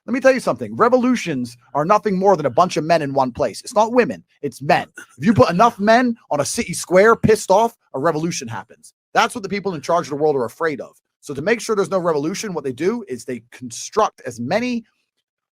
Let me tell you something. Revolutions are nothing more than a bunch of men in one place. It's not women. It's men. If you put enough men on a city square pissed off, a revolution happens. That's what the people in charge of the world are afraid of. So to make sure there's no revolution, what they do is they construct as many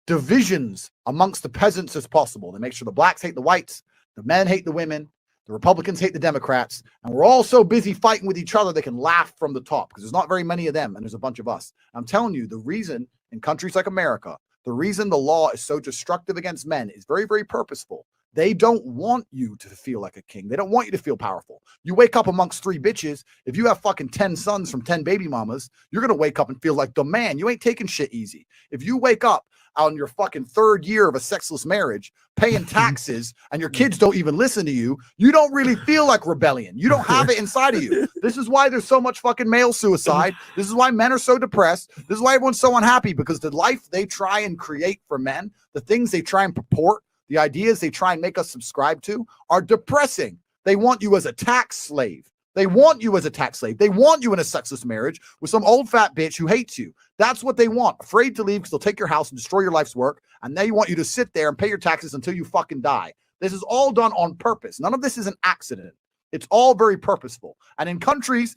divisions amongst the peasants as possible. They make sure the blacks hate the whites, the men hate the women, the Republicans hate the Democrats, and we're all so busy fighting with each other they can laugh from the top because there's not very many of them and there's a bunch of us. I'm telling you, the reason in countries like America, the reason the law is so destructive against men is very, very purposeful. They don't want you to feel like a king. They don't want you to feel powerful. You wake up amongst 3 bitches. If you have fucking 10 sons from 10 baby mamas, you're going to wake up and feel like the man. You ain't taking shit easy. If you wake up on your fucking 3rd year of a sexless marriage, paying taxes, and your kids don't even listen to you, you don't really feel like rebellion. You don't have it inside of you. This is why there's so much fucking male suicide. This is why men are so depressed. This is why everyone's so unhappy, because the life they try and create for men, the things they try and purport, the ideas they try and make us subscribe to are depressing. They want you as a tax slave. They want you as a tax slave. They want you in a sexless marriage with some old fat bitch who hates you. That's what they want. Afraid to leave because they'll take your house and destroy your life's work. And they want you to sit there and pay your taxes until you fucking die. This is all done on purpose. None of this is an accident. It's all very purposeful. And in countries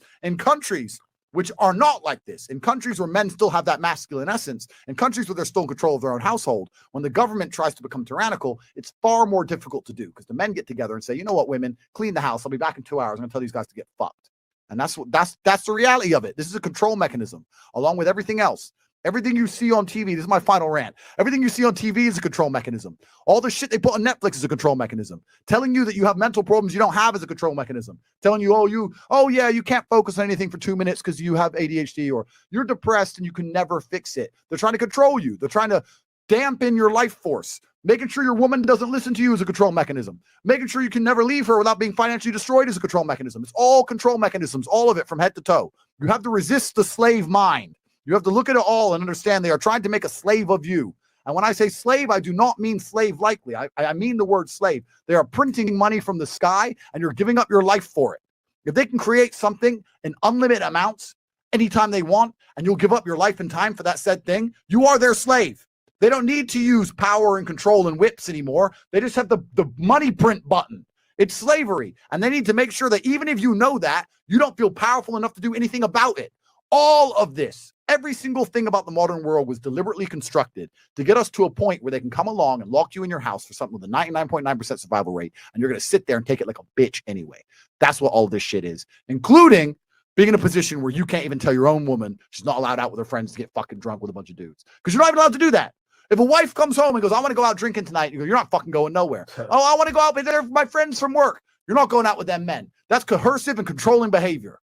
which are not like this, in countries where men still have that masculine essence, in countries where they're still in control of their own household, when the government tries to become tyrannical, it's far more difficult to do because the men get together and say, you know what, women, clean the house. I'll be back in 2 hours. I'm going to tell these guys to get fucked. And that's the reality of it. This is a control mechanism along with everything else. Everything you see on TV, this is my final rant. Everything you see on TV is a control mechanism. All the shit they put on Netflix is a control mechanism. Telling you that you have mental problems you don't have is a control mechanism. Telling you, you can't focus on anything for 2 minutes because you have ADHD, or you're depressed and you can never fix it. They're trying to control you. They're trying to dampen your life force. Making sure your woman doesn't listen to you is a control mechanism. Making sure you can never leave her without being financially destroyed is a control mechanism. It's all control mechanisms, all of it from head to toe. You have to resist the slave mind. You have to look at it all and understand they are trying to make a slave of you. And when I say slave, I do not mean slave likely. I mean the word slave. They are printing money from the sky and you're giving up your life for it. If they can create something in unlimited amounts anytime they want, and you'll give up your life and time for that said thing, you are their slave. They don't need to use power and control and whips anymore. They just have the money print button. It's slavery. And they need to make sure that even if you know that, you don't feel powerful enough to do anything about it. All of this, every single thing about the modern world was deliberately constructed to get us to a point where they can come along and lock you in your house for something with a 99.9% survival rate, and you're going to sit there and take it like a bitch anyway. That's what all this shit is, including being in a position where you can't even tell your own woman she's not allowed out with her friends to get fucking drunk with a bunch of dudes, because you're not even allowed to do that. If a wife comes home and goes, I want to go out drinking tonight, you go, you're not fucking going nowhere. Oh, I want to go out with my friends from work. You're not going out with them men. That's coercive and controlling behavior.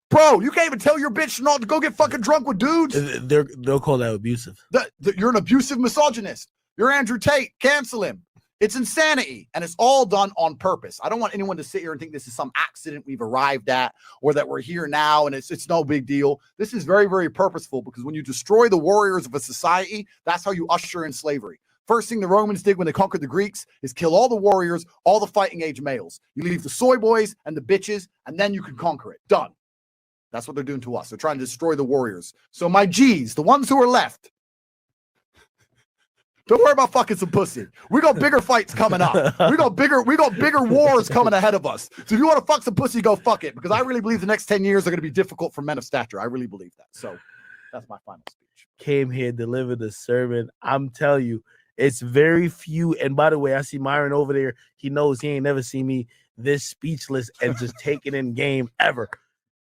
Bro, you can't even tell your bitch not to go get fucking drunk with dudes. They'll call that abusive. You're an abusive misogynist. You're Andrew Tate. Cancel him. It's insanity. And it's all done on purpose. I don't want anyone to sit here and think this is some accident we've arrived at, or that we're here now and it's no big deal. This is very, very purposeful, because when you destroy the warriors of a society, that's how you usher in slavery. First thing the Romans did when they conquered the Greeks is kill all the warriors, all the fighting age males. You leave the soy boys and the bitches, and then you can conquer it. Done. That's what they're doing to us. They're trying to destroy the warriors. So my G's, the ones who are left, don't worry about fucking some pussy. We got bigger fights coming up. We got bigger wars coming ahead of us. So if you want to fuck some pussy, go fuck it. Because I really believe the next 10 years are going to be difficult for men of stature. I really believe that. So that's my final speech. Came here, delivered the sermon. I'm telling you, it's very few. And by the way, I see Myron over there. He knows he ain't never seen me this speechless and just taking in game ever.